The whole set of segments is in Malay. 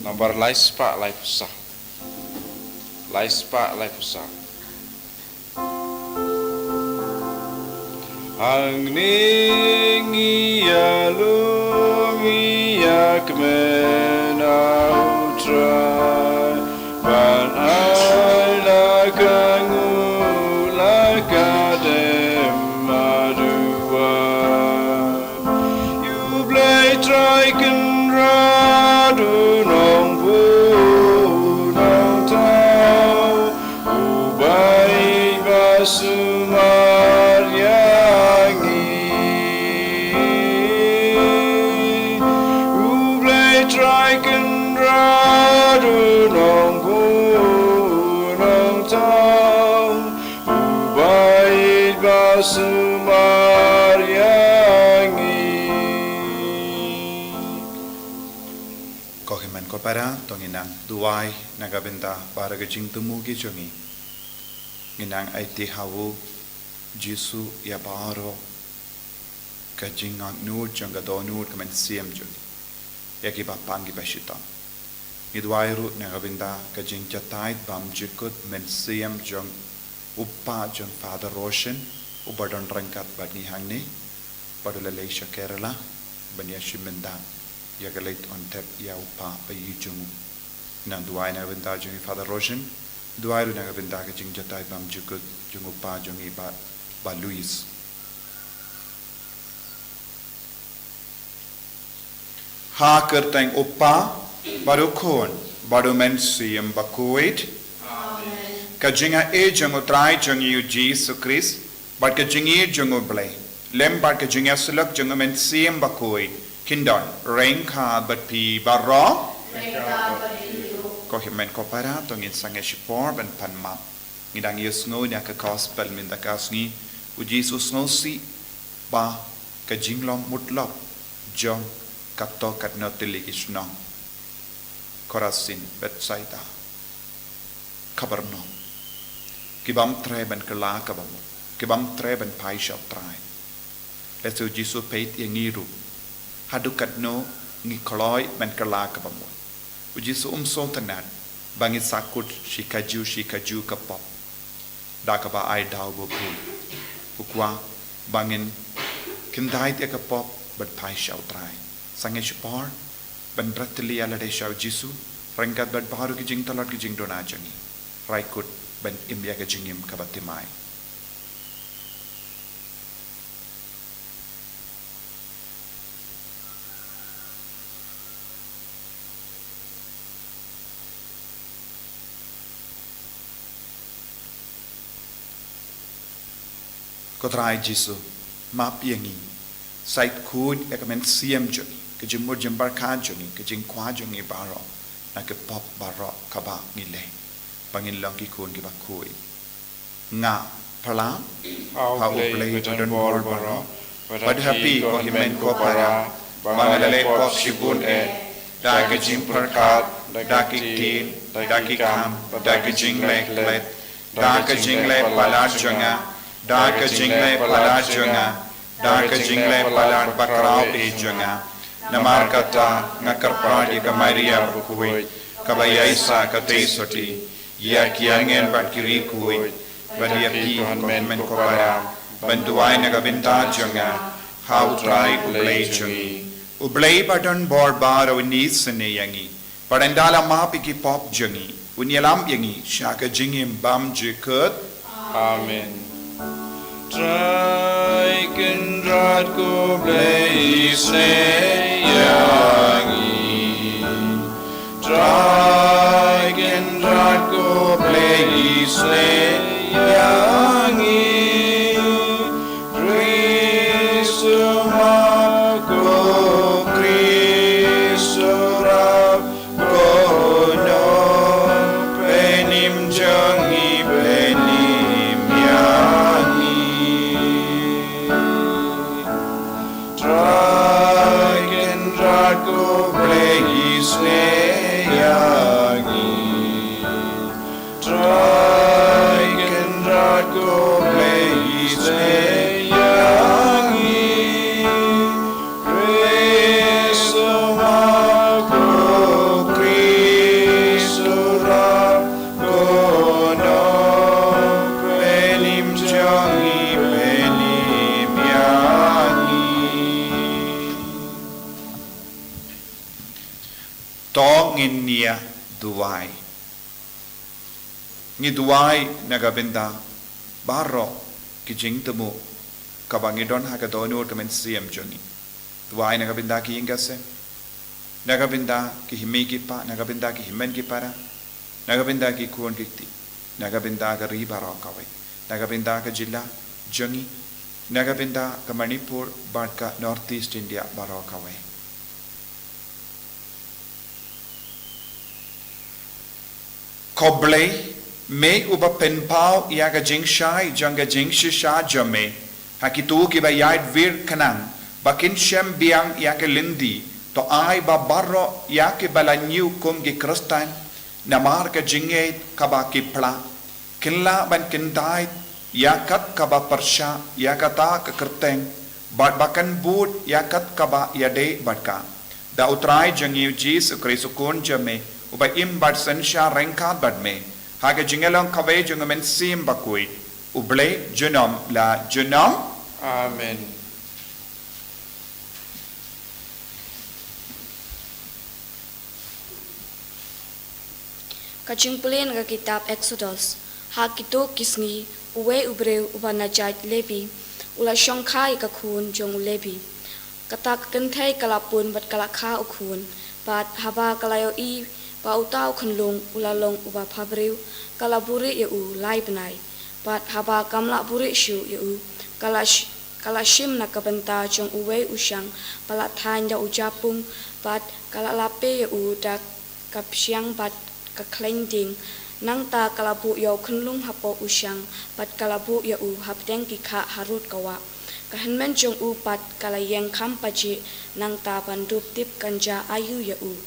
Nomor laispa laipusah. Laispa laipusah. Sngi lungi kmena utrai ban ala kangu la kadem madua you play try can radu nong bu nong tau ubai basumar yangi ubai try can radu nong bu nong tau ubai basumar yangi. Kohiman ko para tonginang duway nagabenta para gajing tumugi jongi nginang ay tihawu Jisu ya baro gajing ang nud jong gadonud kaman siem jongi yaki bapangi bashitam idway ru nagabenta gajing jatay bam jikut men siem jong uppa jong Father Roshan ubadon rangkat bani hangni padulaleisha Kerala bania shimenda yagalait on tap ya upa bayijung nang duai na benda jung Father Roshan duai ru na benda ka jing jatai bam jukut jung upa jung ba Luis ha kertang upa baru kon baru mensiam Bakhuid ka jinga e jung utrai jung yu Jesus Christ bat ka jingi jung blai lem bat ka jinga sulak jung mensiam Bakhuid Kindon, rengka berpi barro, ko himen ko para tongin sange shipor ben panma. Ngidang yesngo nya ka gospel min da kasni, u Jesus ngo si ba ka jinglong mutlop jong kato kat no tilikisnong. Korasin betsaida. Kabarno. Kibam tre ben kala kabam. Kibam tre ben pai shop trai. Lesu Jesus peit yangiru. Hadukat no ngi koloi men kala kabamu uji su sontanan bangit sakut shikaju kapop dakaba ai dau bo pun ukwa bangin kindai te kapop bat pai shau trai sange shpor ban ratli ala de shau jisu rangkat bat baru ki jing talot ki jing dona jangi raikut ban imya ka jingim kabatimai Kotrai Jisu map yangi sait kud ekamen siem joni kejing murjem barkan joni kejing kwa joni baro na ke pop baro kaba ngile bangin lang ki kun ki Bakhuid nga pala how play to don bor baro but happy ko himen ko para bangalale pop shibun da kejing perkat da kitin da kikam da kejing let da kejing le pala jonga da ka jingle pala junga da ka jingle pala bakrao pe junga namar kata ngakarpa di ka Maria Bakhuid kabayaisa ka teisoti ya kiangen bakiri kuid badia pi men ko para bantuai na ka benta junga how try ublay jungi ublay padon borbar unis ne yangi padandala mapi ki pop jungi unyalam yangi shaka jingim bam jikut Amen. Try can rad ko blaze yangi. Try can rad ko blaze yangi. Kristo mako Kristo rab ko no penim jangi penim yangi. Try inia duai. Ngi duai nagabinda baro ki jing temu kabangidon hakadonur kamen siam jongi. Duai nagabinda ki ingase. Nagabinda ki himiki pa, nagabinda ki himen ki para, nagabinda ki kuon kikti, nagabinda ka ribaro kawai, nagabinda ka jilla jongi, nagabinda ka Manipur barka Northeast India baro kawai. Koblei me uba penpau iaga jingshai janga jingshisha jame hakitu ki ba yait vir kanang bakin shem biang iaga lindi to ai ba barro yake balanyu kum gi kristan namar ka jinget kaba kipla kinla ban kindai yakat kaba persha yakata ka kerteng bat bakan bud yakat kaba yade batka da utrai jangiu Jesus krisukun jame uba im bat sensha rengkat bat me haga jingelong kawe jungamen sim Bakhuid uble junom la junom Amen. Kajing pelin ka kitab Exodus ha kito kisngi uwe ubreu ubana jait lebi ula shongkai ka kun jong lebi kata kenthai kalapun bat kalakha ukun bat haba kalayo I ba utau khunlung ula long uba phabreu kalaburi ye u lai benai bat haba kamla buri shu ye u kalashim na kabanta jong uwe usyang pala thain da ujapung bat kalalape ye u da kapsyang bat ka klending nang ta kalabu yo khunlung hapo usyang pat kalabu ya u hapteng ki kha harut kawa ka hanmen jong u pat kalayeng kham paji nang ta bandup tip kanja ayu ya u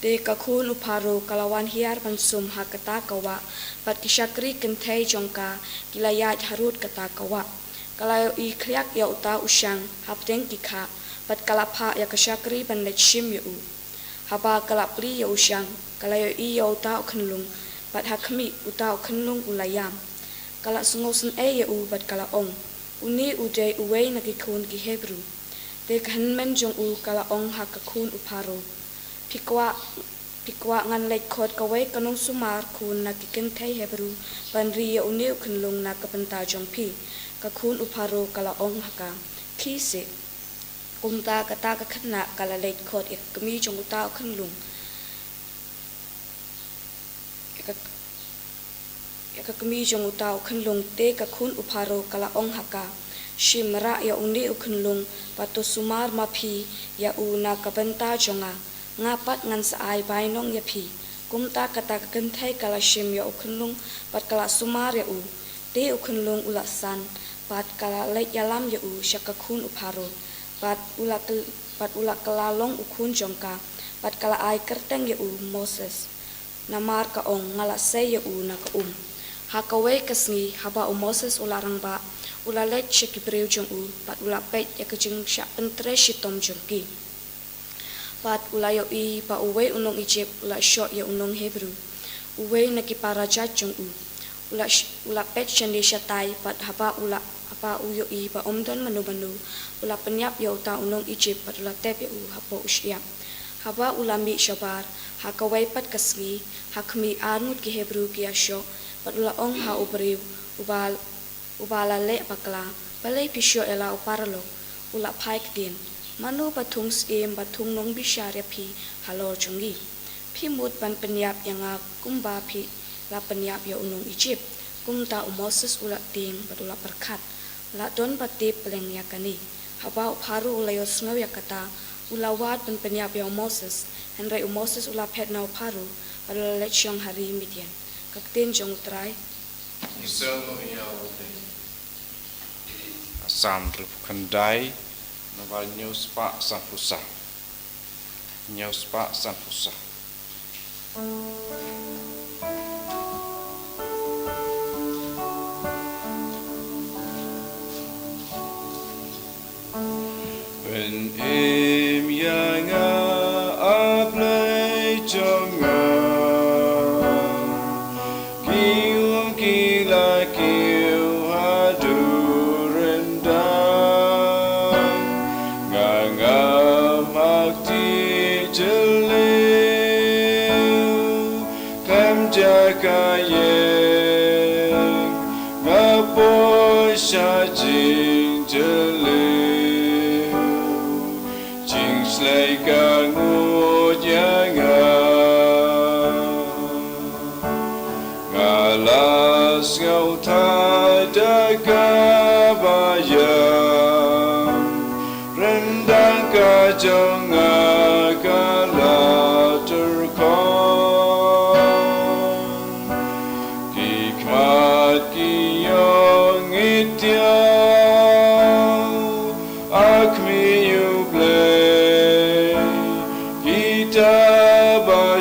te ka khun uparo kalawan hiar bansum hakata kawa pat kisakri kenthai jongka kilayat harut kata kawa kalayo I khriak ya uta usyang hapteng ki kha pat kalapha ya kasakri ban lechim ya u haba kalapri ya usyang kalayo I ya uta khunlung bat hakmi uta khunlung ulayam kala sungosen ya u bat kala ong uni uday uway nakikun ki Hebrew te khanmen jong u kala ong hakakun uparo pikwa ngan lek khot kaway kanong sumar kun nakikenthai Hebrew banri ya uni khunlung nakapanta jong pi kakun uparo kala ong haka kise kumta kata kakhna kala lek khot ikmi jong uta khunlung kami jong utau khunlung te ka khun uparo kala ong haka shimra ya uni ukhunlung pato sumar mapi ya una kabanta jonga ngapat ngan saai bainong ya pi kumta kata kenthai kala shim ya ukhunlung pat kala sumar ya u te ukhunlung ulasan pat kala Lait-ïa lam ya u shaka khun uparo pat ula kalalong ukhun jongka pat kala ai kerteng ya u Moses namar ka ong ngala say ya u na ka Hakawe kasngi haba u Moses ularang ba ula let shiki breu jong u pat ula pet ya kejeng syak pentre shitom jongki pat ula yo I pa uwe unong Egypt ula shot ya unong Hebrew uwe nakiparaja jong u ula pet shandi syatai pat haba u yo I pa omdon manu ula penyap ya uta unong Egypt pat ula tep ya u hapo usyap haba ula mi syabar hakawe pat kasngi hakmi anut ki Hebrew ki asyo pat ula ong ha ubreu ubala le bakla balai pisyo ela uparlo ula paik din manu patung skim patung nong bisyarya pi halor chungi pi mut pan penyap yang kumba pi la penyap ya unong Egypt kumta u Moses ula ting pat ula perkat la don patip peleng yakani haba uparu ula yos ngaw yakata ula wat pan penyap ya Moses henry u Moses ula pet na uparu pat ula lechong hari Midian kaktin jong trai Asam rupkandai naval news pa sanfusa when im yanga aplay jonga Jale kayeng ngapo sha jing jele jing slay ka ngu janga ngalas ngau tha da ka ba ya rendang ka jong ka la tur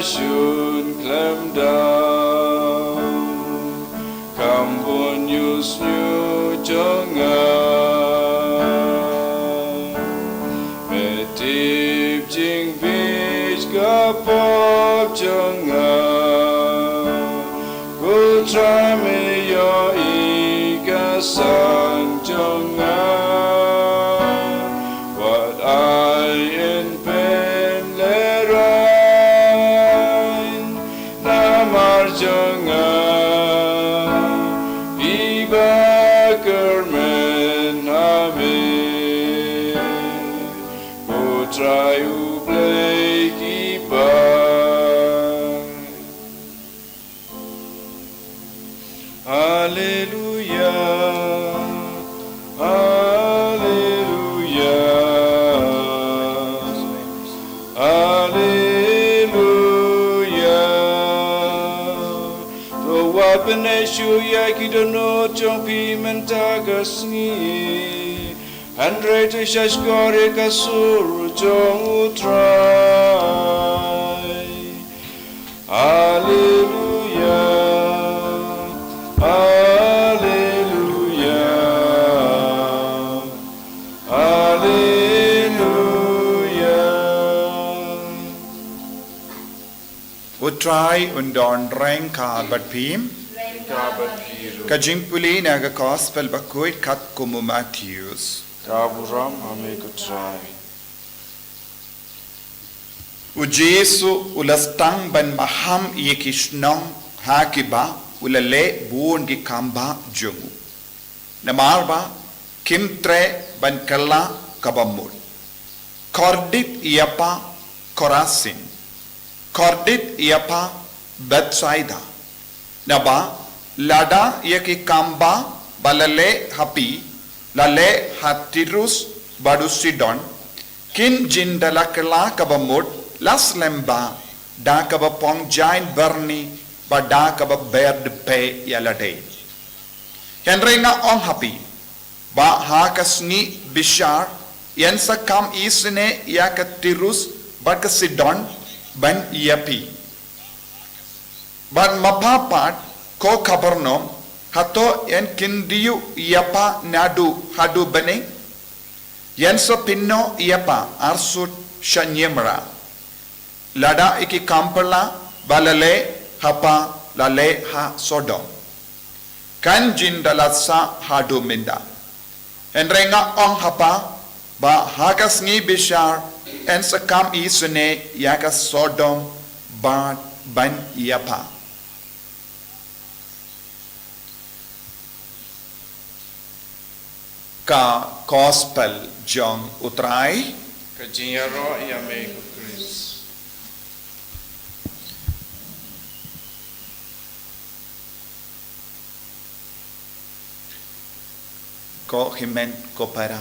Shun clam down, come on you snu jonga, metip jing beach kapop jonga, go try me your ikasan jonga, what I in pen lera. Marjanga Iba Kermen Amen Putra Ublay Kipai Hallelujah Hallelujah Peneshu yakidono jompi mentaga Sngi Andre to shashkore kasuru jong utrai Hallelujah Hallelujah Hallelujah Utrai undon rengka bat pim Kajing puli naga gospel Bakhuid kat kumu Matthews. Taburam amekutrai. Ujesu ulastang ban maham yekishnong hakiba ulale buon ki kamba jungu. Namarba kimtre ban kala kabamul. Kordit iapa Korasin. Kordit iapa Bethsaida. Naba Lada yaki kamba balale hapi lale hatirus badusidon kin jindalakala kabamut las lemba da kabapong jain berni bada kababerd pe yalade henrenga ong hapi ba hakasni bishar yensa kam isne yakatirus bakasidon ban yapi ban mapapat ko kabarnom hato en kindiyu yapa nadu hadu bane yen so pinno yapa arsut shanyemra lada iki kampala balale hapa lale ha sodom kan jindalasa hadu minda enrenga ong hapa ba hakasngi bishar en sakam isune yaka sodom ba ban yapa ka gospel jong utrai Kajiyaro yame Chris. ko himen ko para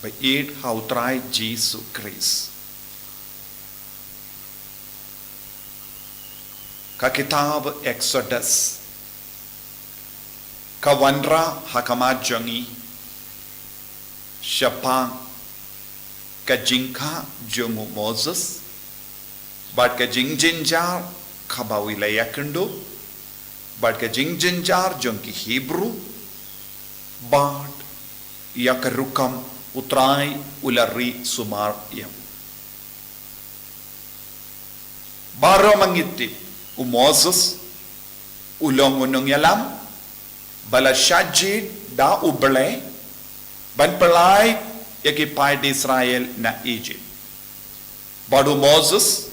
ba it how try Jesus Christ ka kitab Exodus Kawanra hakama jangi Shapang kajingka jungu Moses but kajingjinjar kabawilaya kendo but kajingjinjar jungki Hebrew but yakarukam utrai ulari sumar yam baro mangiti Moses ulong unong yalam bala shajid da uble ban pelai yaki pai di Israel na Egypt badu Moses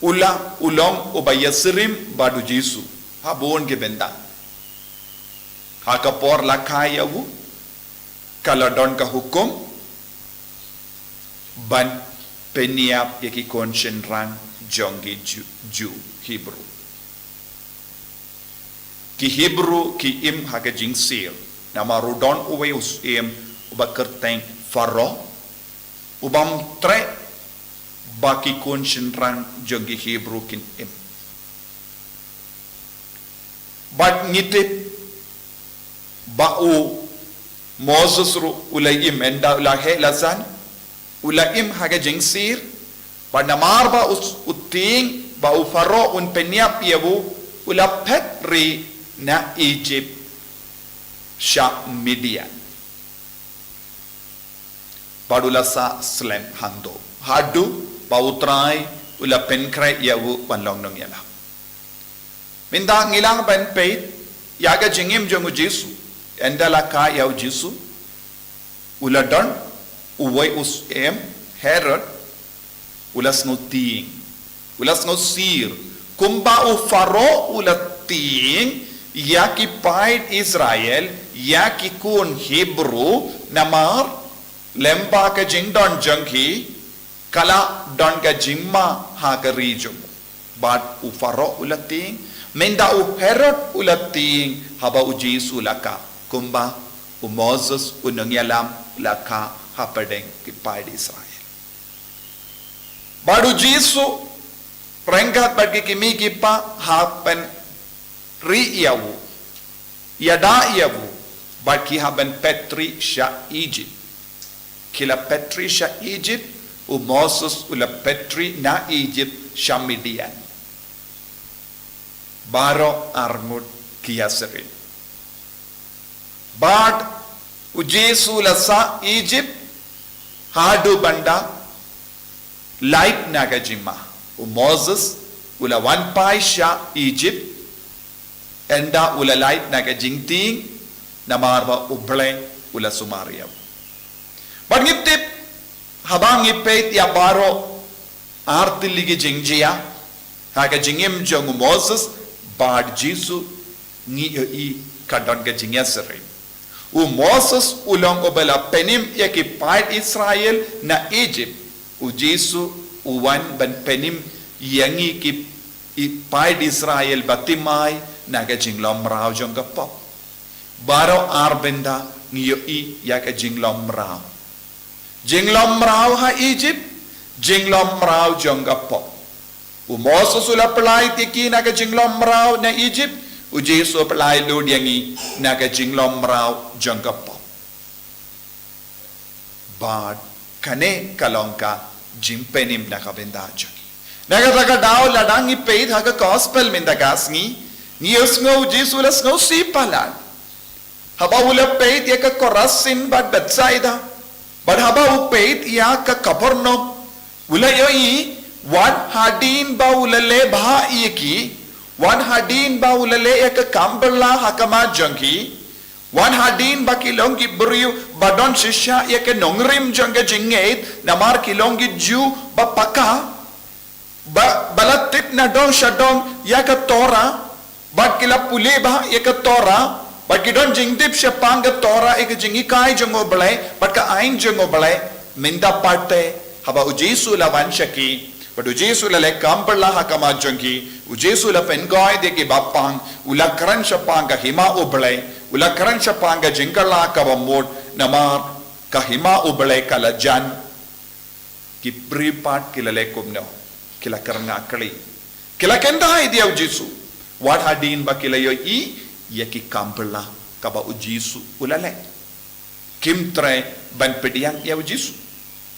ula ulong ubayasirim badu Jesu ha bon ke benda ha kapor lakai yawu kaladon ka hukum ban peniap yaki konsyen rang jongi ju Hebrew ki Hebrew ki im ha ka jingsir nama rudon uwe us im ubakerteng faro ubam tre baki konsyen rang jongi Hebrew kin im bat ngitip ba'u Moses ru ulaim enda ulahe lazan ulaim haga jingsir bat namar ba uting ba faro un peniap yabu ulapet ri na Egypt sha Midian badulasa slem hando hadu bautrai ula penkrai yawu panlong nong yala minda ngilang ban peit yaga jingim jongu Jesu endala ka yaw Jesu ula don uwai us Herod ulas no ting ulas no sir kumba u faro ula ting yaki paid Israel yaki kun Hebrew namar lemba ka jing don janghi kala don ka jingma ha ka rijum but u faro ulating menda u Herod ulating haba u Jesu laka kumba u Moses u nangyalam laka hapadeng ki paid Israel badu Jesu rengkat bagi kimi kipa hapen ri yawu yada yawu baki haben petri sha Egypt kila petri sha Egypt u Moses ula petri na Egypt sha Midian baro armud kiyaserin bad u Jesu la sa Egypt hadu banda light nagajima u Moses ula one pai sha Egypt enda ula light nagajingting namarba uble ula Sumaria but ngiptip habang ngipet ya baro artiligi jingjia haga jingim jongu Moses bad Jesu ngi i kadon ga jingya sere u Moses ulong obela penim yaki paid Israel na Egypt u Jesu uwan ban penim yangi ki i paid Israel batimai naga jinglom rao jonga pop baro arbenda ngiyo i yaka jinglom rao ha Egypt jinglom rao jonga pop u Moses ula pelai tiki naga jinglom rao na Egypt u Jesu pelai lud yangi naga jinglom rao jonga pop bad kane kalongka jimpenim nakabenda jongi naga taga dao ladangi paid haga gospel minda gasngi Nios ngo Jesu las ngo sipalan haba ula paid ya ka korasin bad Bethsaida but haba u paid ya ka Kapernaum ula yoi wan hadin ba ula le bha yeki wan hadin ba ula le ya ka kambala hakama jangi wan hadin ba kilongi buriu badon shisha ya ka nongrim janga jingait namar kilongi ju ba paka ba balatip na dong shadong ya ka Torah but kila puli bah yaka Torah but kidon jingdip sya panga Torah ek jingi kai jongo balai but ka ain jongo balai minda parte haba u Jesu la wan shaki but u Jesu la le kampala hakama jongi u Jesu la pengoi de ki bapang ula karan sya panga hima u balai ula karan sya panga jingkala ka bamod namar ka hima u balai kala jan ki pripat kila le kumno kila karanga kali kila kenda dia u Jesu what hadin ba kilayo i yaki kampala kaba u Jesu ulale kim tre ban pediang ya u Jesu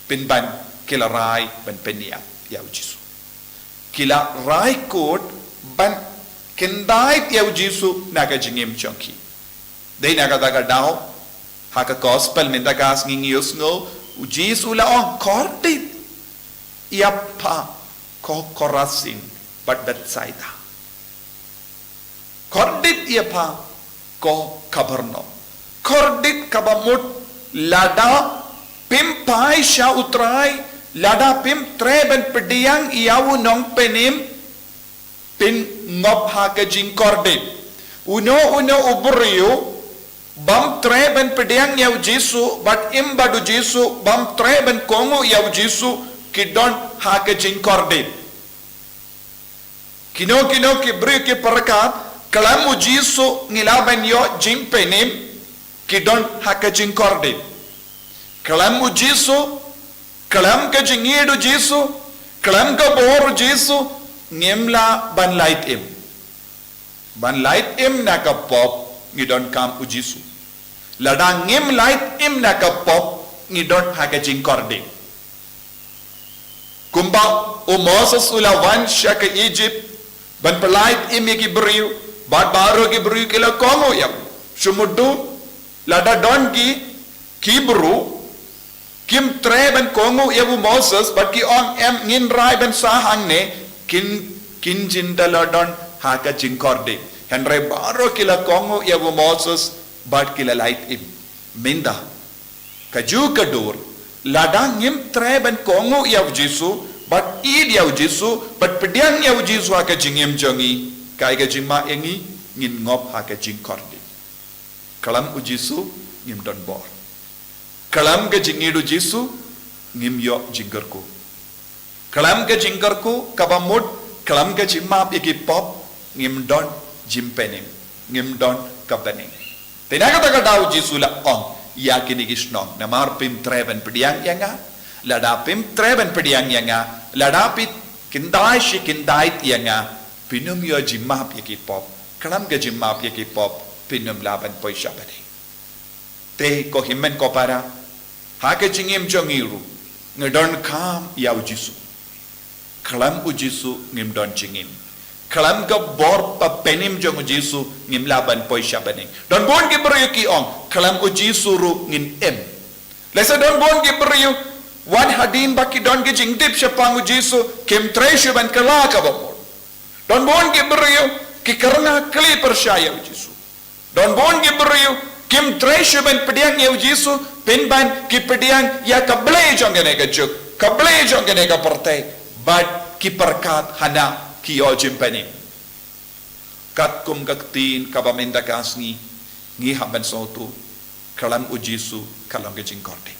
pin ban kila rai ban penia ya u Jesu kila rai kot ban kendai ya u Jesu naga jingim chonki dei naga daga dao haka gospel minda gas ngingios ngo u Jesu la on kortit iapa ko korasin but Bethsaida kordit ia pa ko Kapernaum kordit kabamut lada pimpai sya utrai lada pim treben pediang iawu nong penim pin ngop ha ke jingkorde uno uburiu bam treben pediang yau Jesu but im badu Jesu bam treben kongo yau Jesu kidon ha ke jingkorde kino ki beri ke perkat kalamu Jesu ngilaban yo jing penim kidon ha ke jingkorde kalamu Jesu kalam ke jingidu Jesu kalam ke boru Jesu ngemla ban light im na ka pop ngidon kam u Jesu ladang ngem light im na ka pop ngidon ha ke jingkorde kumba o Moses ulawan sya ke Egypt ban pelait im ki beriu bat baru ki beriu kila kongo yam sumudu lada don ki bru kim treben kongo yabu Moses but ki on em ngin rai ben sahang ne kin jindala don ha ka jingkorde henre baro kila kongo yabu Moses but kila light im minda kaju kadur ladang ngim treben kongo yabu Jesu but id yabu Jesu but pediang yabu Jesu ha ka jingim jongi kai ka jingma engi ngin ngop ha ka jingkorde kalam u Jesu ngim don bor kalam ke jingidu Jesu ngim yo jinggarku kalam ke jinggarku kabamud kalam ke jimma iki pop ngim don jimpenim ngim don kabening tenaga taka dau Jesu la on yakini gisnong namar pim treben pediang yanga lada pim treben pediang yanga lada pit kindai yanga pinum yo jimma iki pop kalam ke jimma iki pop pinum laban poisha bani te ko himmen ko para hake jingim jongiru ngedon kam yau Jesu kalam u Jesu ngim don jingim kalam ka bor pa penim jong Jesu ngim laban poisha baning don bon ki beryuki on kalam u Jesu ru ngin em lesa don bon ki beryu wan hadin baki don ki jingdip syapang u Jesu kim treshu ban kala ka bor don bon ki beryu ki karena kli percaya u Jesu don bon ki beryu kim treshu ban pediang yau Jesu pinban ki pediang ya kable jong ka juk kable jong ka portai but ki perkat hana ki o jimpani kat kum kaktin kabamenda kasngi ngi haban sotu kalam u Jesu kalam ke jingkorde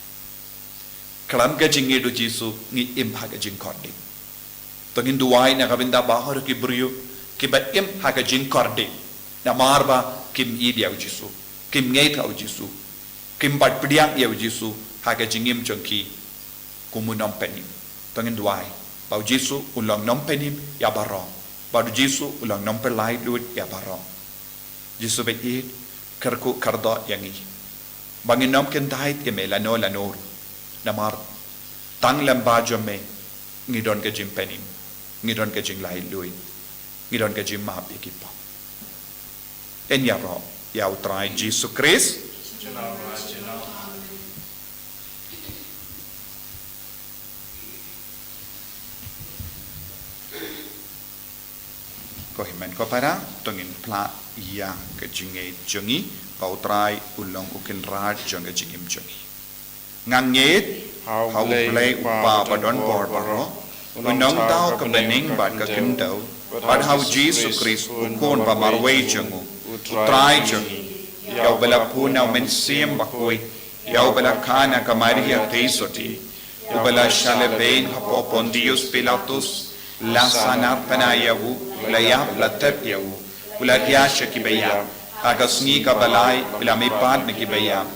kalam ke jingidu Jesu ngi im ha ke jingkorde tongin duai na kabinda bahar ki brio ki ba im ha ke jingkorde na marba kim idi au Jesu kim ngeit au Jesu kim bat pediang ya Jesu ha ke jingim jongki kumunam penim tongin duai bau Jesu ulang nom penim ya barong bau Jesu ulang nom pelai lut ya barong Jesu be it kerku kardo yangi bangin nom ken tait ke me lanor namar tang lamba jome ngidon ke jim penim ngidon ke jing lai lui ngidon ke jim ma ekipa en ya ro ya utrai Jesu Christ ko himen ko para tongin pla ya ke jinge jongi pautrai ulong ukin rat jong ke jingim jongi nganget how play upa badon bor baro unong tao ke bening bad ke kindau bad how Jesus Christ ukon ba marway jongu utrai jongi yau bala puna men siem Bakhuid yau bala kana ka Maria teisoti ubala shale bein hapo Pontius Pilatus la sanar panayahu la yab la tep yahu ula kiasha ki bayam aga Sngi ka balai ula me pad me ki bayam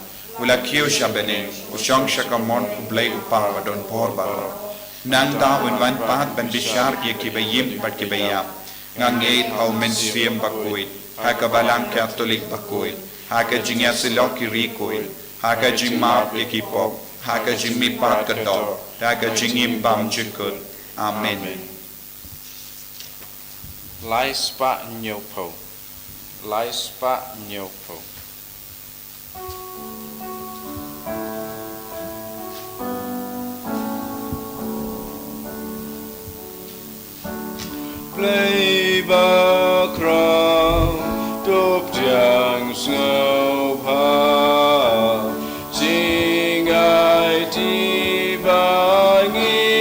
ula kiyo shabene ushong shakamon ublay upa don por baro nang da wan pad ban bishar ki bayim bat ki bayam ngangeit au men siem Bakhuid aga balang Catholic Bakhuid haka jingya silok ki rikoil haka jingma ekipop haka jingmi pat kador haka jingim bam jikut amen Lai spa nyopo. Lai spa nyopo. Play Bakhuid, top jang snow pa, sing I ti bangi.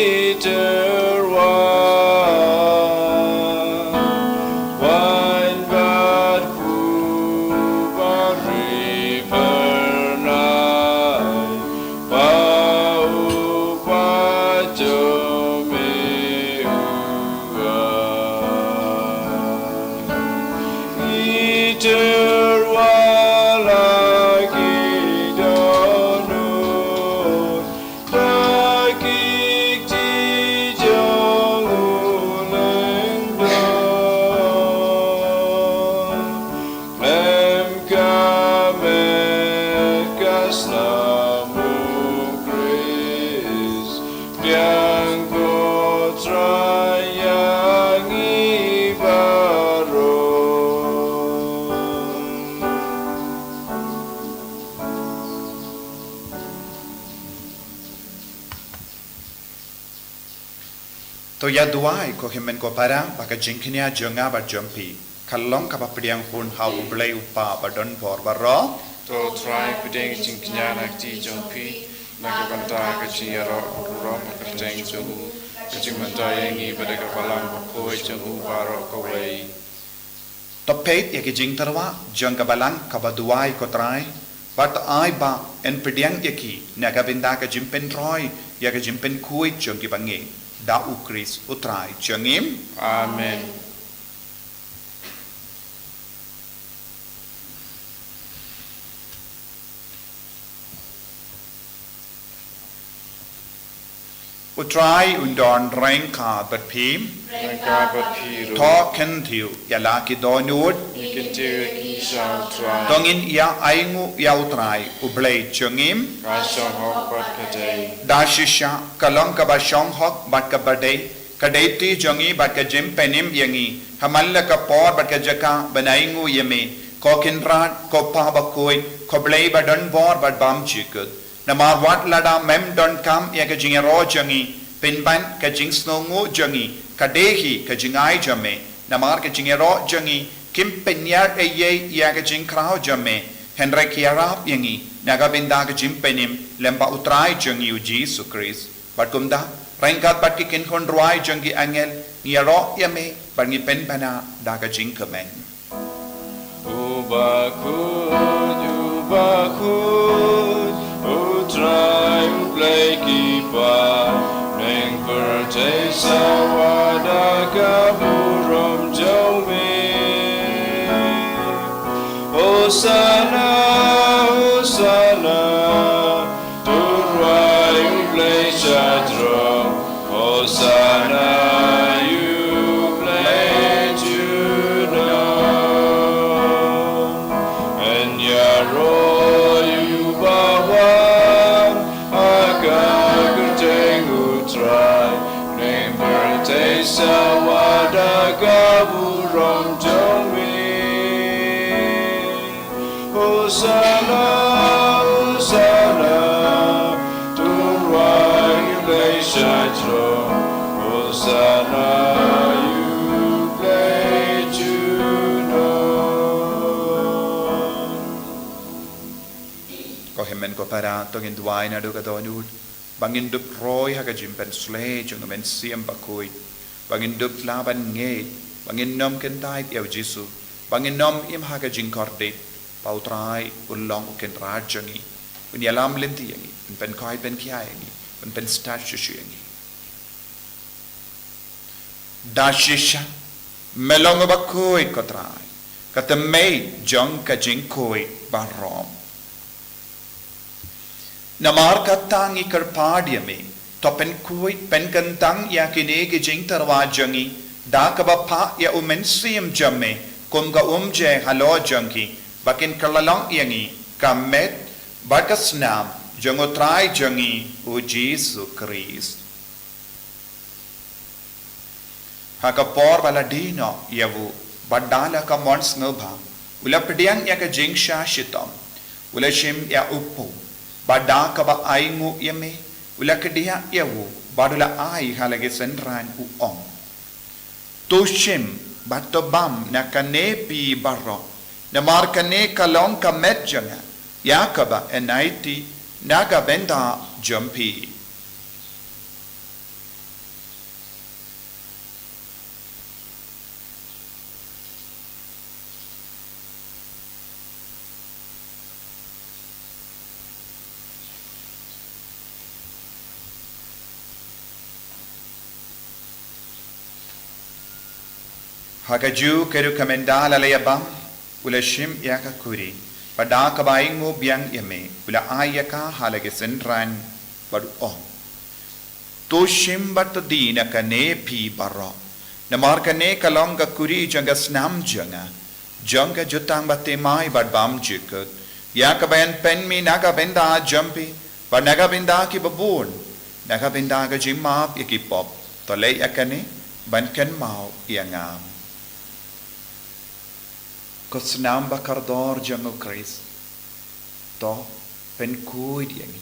atas nama Kris, biang putra yang ibarat. To ya duai ko himen ko para baka jingknya jonga ba jompi kalong ka papriang hun hau blai upa ba don por baro To try pedeng jingknya nakti jompi nakabanta kaciyaro rom kateng jong kacimanta yangi pada kapalang Bakhuid jong baro kawai. to peit ya ki jing tarwa jong ka balang ka ba duai ko trai but ai ba en priang ya ki na ka binda ka jimpen roi ya ka jimpen kui jong ki bangi da ukris utrai jongim Amen. utrai undon rengka bat phim Nangka berpiru, to ken thiu ya la ki do nut ikan tiu kisah try, dongin ya aingu ya utrai ublai jongim kasong hok bat kadai. da shisha kalong ka ba shong hok bat ka badai kadai ti jongi bat ka jim penim yangi hamalla ka por bat ka jaka banaingu yeme ko kinrat ko pa ba koi ko blai ba don bor bat bam chikut namar wat lada mem don kam ya ka jingero jongi pinban ka jing snongu jongi kadehi ka jingai jame namar ka jingero jongi kim penyar ye ya ka jing krao jame henry kiarap yangi naga binda ka jim penim lemba utrai jongi uji sukris bat kumda rengkat bat ki kin kon ruai jongi angel niaro yame bat ngi pen bana da ka jing kemen Bakhuid, utrai play kipa, neng percaya sawada kaburom jaume. Hosana, Hosana, turai play chadro. Hosana, you play Judah. And Yaro, you bawang, agak kerjeng utrai. Neng percaya sawada kaburom jaume. Hosana, Hosana, turai play chadro. Hosana, you play Judah. ko hemen ko para tongin duai na do ka do nut bangin dup roi ha ka jim pen sle jong men siam Bakhuid bangin dup laban nge bangin nom ken dai ya jisu bangin nom im ha ka jing korde pautrai ulong ken rajangi un yalam lenti yangi pen kai pen kia yangi pen stash shu yangi dashisha melong Bakhuid ko trai katamei jong ka jing koi barom namar katangi karpadiame topen kui pen kantang ya kine ge jing tarwa jangi da ka ba pha ya umen sim jamme kum ga je halo jangi bakin kalalong yangi kamet bakasnam jangotrai jangi o Jesu Christ haka por bala dino yavu badala ka mons ngobha ula pediang ya ka jing sha shitam ula shim ya upu bada ka ba aingu yeme ula kedia yawu badula ai halage senran u ong toshim batobam na kanepi barro na markane kalong ka medjanga yakaba enaiti naga benda jumpi Hakaju keru kamendala layabam ula shim yaka kuri pada kabaingu biang yame ula ayaka halage senran badu ong to shim batadina kane pi barro namar kane kalonga kuri janga snam janga jutang bate mai bad bam jikut Ya kabayan pen mi nakabenda jumpy, but nakabenda ki babun, nakabenda ka jimap ikipop, to Lait-ïa kani, ban ken mau iangam. Kosnam bakardor jango Chris, to pen kuid yangi,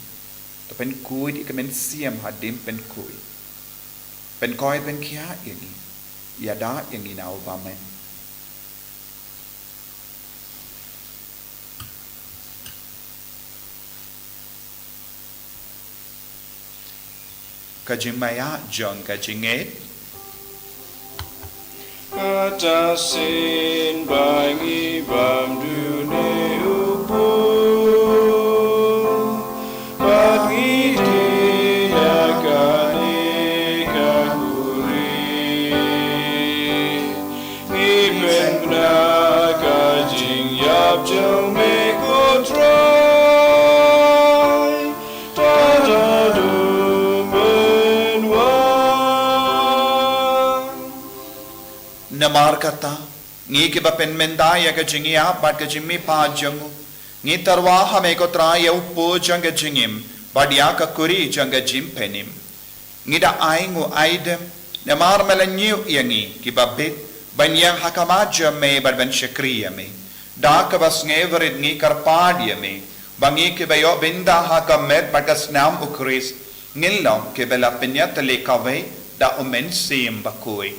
to pen kuid ikamen siam hadim pen kuid, pen koi pen kia yangi, yada yangi na ubamen. Kajimaya John Kajinget Atasin bangi bam dune upu Bangi di yakani kakuri Ipen bna kajing yap jong me kotrai Tadadu Namar kata ngi ke bapen mendaya ka jingia bat ka jimmi pa jangu ngi tarwa hame ko traya upo janga jingim badia ka kuri janga jim penim ngi da aingu aidem namar melanyu yangi ki babit banyang hakama jamme ban shakriya me da ka bas ngeverit ngi karpadia me bangi ke bayo binda hakamet batas nam ukris ngilom ke bela penyat le kave da omen sim bakui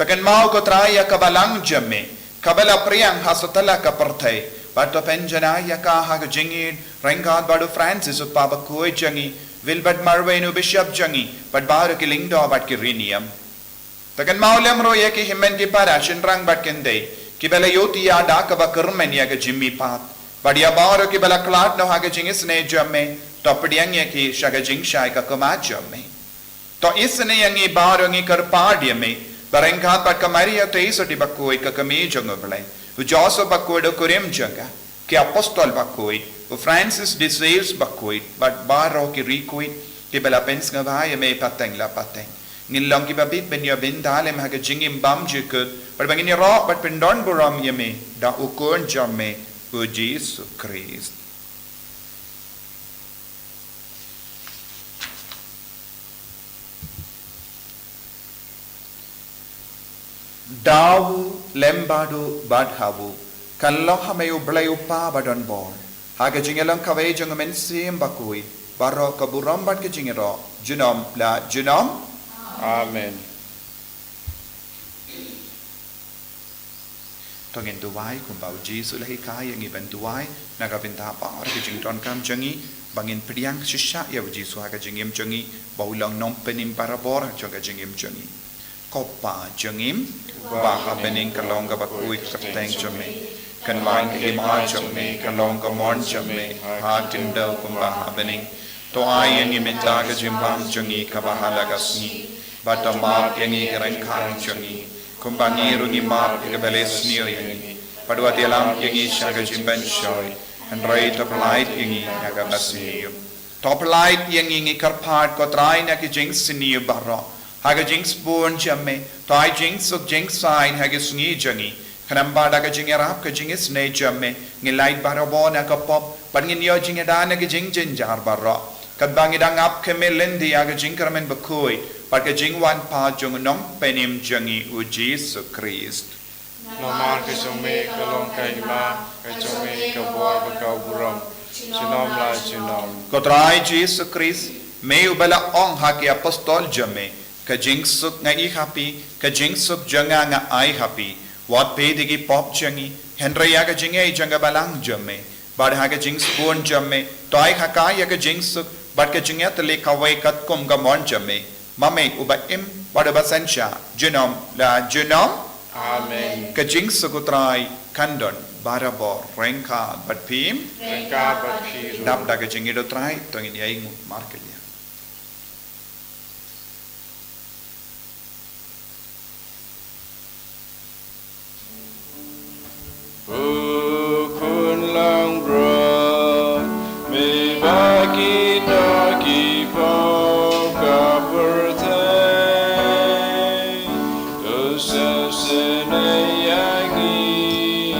Takan mau ko traya kabalang jamme, kabala priyang hasatala ka parthai, bato penjana yaka ha jingid, rengad badu Francis of Bakhuid jangi, Wilbert Marvenu Bishop jangi, but baru ki lingdo bat ki riniam. Takan mau lemro yaki himendi para shinrang bat kende, kibala yoti ya da ka bakurmen yaga jimmi pat, but ya baru kibala klat no ha jingis ne jamme, topdiang yaki shaga jing shai ka kama jamme. To isne yangi baru ngi karpadia me, Barengkat bat kamaria teiso di Bakhuid ka kami jongo belai. U Joseph Bakhuid o kurim jonga. Ki apostol Bakhuid. U Francis de Sales Bakhuid. Bat baro ki rikuid. Ki bela pens ngavaya me pateng la pateng. Ngilong ki babit ben yo bin dalem haga jingim bam jikut. Bat bangin ni rock bat pendon buram yame. Da ukun jamme. U Jesus Christ. Dawu lembadu badhawu kanloh hameyu blayu pa badon bor haga jingelang kawai jangamen sim bakui baro kaburam bad ke jingero junom la junom Amen Tongin duwai kumbau Jesu lahi kaya ngi ben duwai naga binta pa or ke jing ton kam jangi bangin priang shisha ya Jesu haga jingim jangi baulang nom penim parabor jaga jingim jangi Kopa jangim baha bening kalong ka Bakhuid kapteng jame kan lang ima jame kalong ka mon jame ha tindo kumbaha bening to ayen imenta ka jimbang jangi kabahala gasni batama yangi rengkang jangi kumbangi rungi map ka beles niyo yangi padwa tialam yangi shaga jimban shoy and right of light yangi naga basniyo top light yangi ngi karpat ko try na ki jing siniyo barro Haga jinx born jamme, tai jinx of jinx sign haga Sngi jangi, kanamba daga jingerap ka jingis ne jamme, ngilait barabon ka pop, but ngin yo jingedana ka jing jinjar barra, kadbangidang up kemelendi haga jinkramen Bakhuid, but ka jingwan pa jung nong penim jangi u Jesus Christ. Namar ka jome kalong ka ima, ka jome ka boar bakau buram, jinom la jinom. Kotrai Jesus Christ, me ubala ong haki apostol jamme, ka jingsuk nga ihapi, ka jingsuk janga nga ai hapi, wat pedigi pop jangi, henrya ka jingay janga balang jamme, bad ha ka jings born jamme, toy hakaya ka jingsuk, bad ka jingat le kawai kat kum ka mon jamme, mame uba im, bad basansha, jinom la jinom, Amen ka jingsuk utrai, kandon, barabor, rengka, bad pim, Rengka bat piru dap da ka jingido trai, tongin yaing markelia. Ukun lang bro me baki daki po kapurtai dosa sene yangi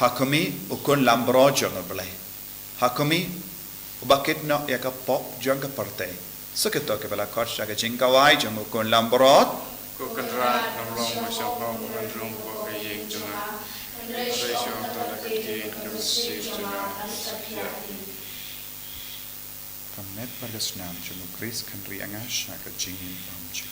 Hakumi ukun lambro jangan belai. Hakumi ubakit no ya ka pop jangan partai. Seketok kepala korsa ke jingkawai jangan ukun lambrot. Kukandra namlong masyarakat kukandrong pakayeng jangan. Resyo talaga kiin kamasip jangan. Kamet bergesnam jangan Kris kendri angasya ke jingin pamcik.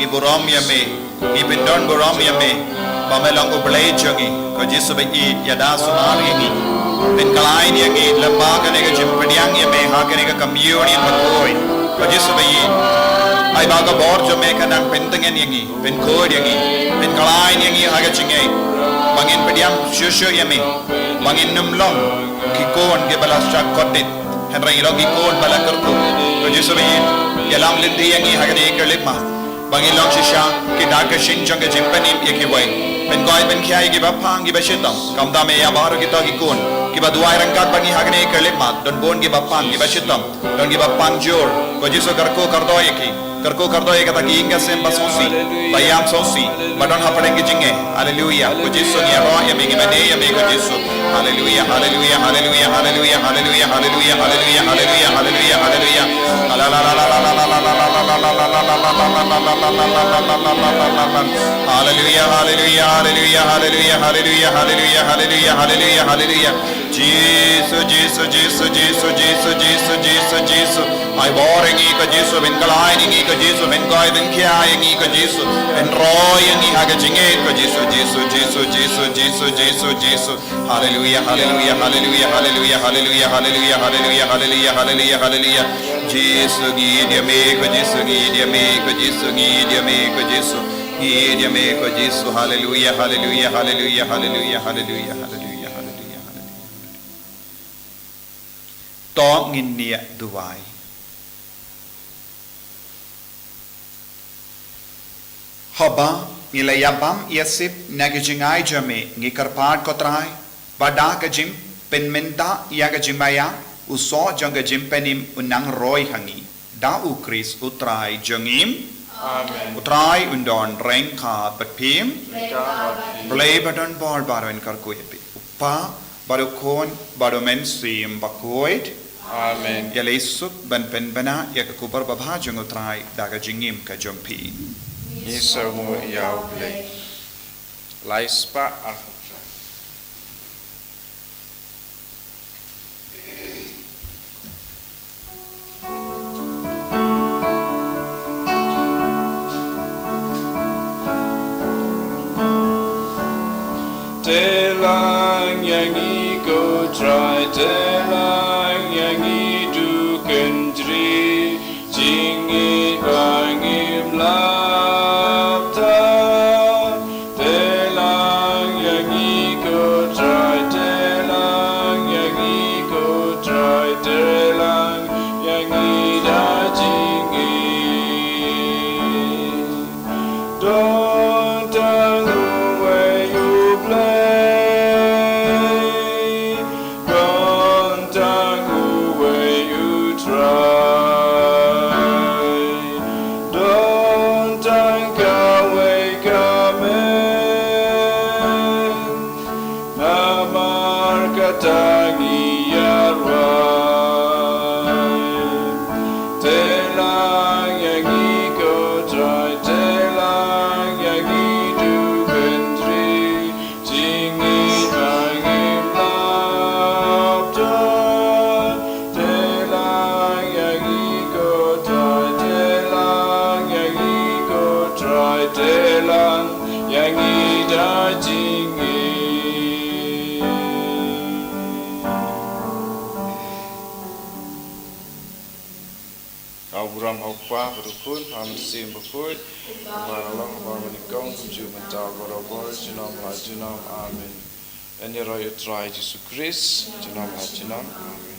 Buram yame, ibindon buram yame, bamelang ublay jangi, kajisu bayi yada sunar yangi, ben kalain yangi, lembaga nega jimpediang yame, hake nega communion bakoi, kajisu bayi, ay baga bor jame kanang pentengen yangi, ben kod yangi, ben kalain yangi hake chingai, bangin pediang shushu yame, bangin numlong, kikon ke balas chakotit, henry ilog kikon balakerku, kajisu bayi, yalam lindi yangi hake nega lipma. Bangilong shisha kita ke shinjang ke jimpanim yekiwai ben goi ben kiai giba pang giba shitam kamda me ya baru kita gikun giba duai rangkat bangi hagne kelipmat don bon giba pang giba shitam don giba pang jur kojiso karko kardo yeki kata ki inga semba sonsi bayam sonsi badon hapadeng jinge haleluya kojiso ni ro ya me gimane ya me kojiso haleluya haleluya haleluya haleluya haleluya haleluya haleluya haleluya haleluya haleluya la la la la la la la la Hallelujah, hallelujah, hallelujah, hallelujah, hallelujah, hallelujah, hallelujah, hallelujah, hallelujah. Jesus, Jesus, Jesus, Jesus, Jesus, Jesus, Jesus, Jesus. My boring ika Jesus, ben kalain ika Jesus, ben koi ben kia ika Jesus, ben roy ika jinge ika Jesus, Jesus, Jesus, Jesus, Jesus, Jesus, Jesus. Hallelujah, hallelujah, hallelujah, hallelujah, hallelujah, hallelujah, hallelujah, hallelujah, hallelujah, hallelujah. Jesus, dia me ika Jesus, dia me ika Jesus, dia me ika Jesus. Dia me ika Jesus. Hallelujah, hallelujah, hallelujah, hallelujah, hallelujah, hallelujah, hallelujah, hallelujah. Tong in nia duai. Hoba ngilayabam iasip nagijingai jame ngikarpad kotrai bada kajim penmenta ia kajimaya uso jang kajim penim unang roy hangi da ukris utrai jangim Amen. utrai undon rengka batpim Ika play badon bor baron karkuepi upa barukon baromen sim Bakhuid Amen. ya lesuk ban penbana ya kubar babha jang utrai da kajingim ka jompi Yesu mo iyaw play. Laispa arhapsa. Telang yang iko try, telang yang itu kendri, jingi bangim lapta. Telang yang iko try, telang yang iko try, telang yang ida jingi. Don't tell where you play. Don't tell where you try. Don't tell away coming. Namar katangi yarwai. Telang yang iko try, telang yang itu kendri, jingi bangim lapta. Telang yang iko try, telang yang iko try, telang yang ida jingi. Buram haupa berukun hamsim Bakhuid Mawkhlam barmanikong kumju mental barabor jinam la jinam amen. Eni royo try Jesus Christ jinam la jinam amen.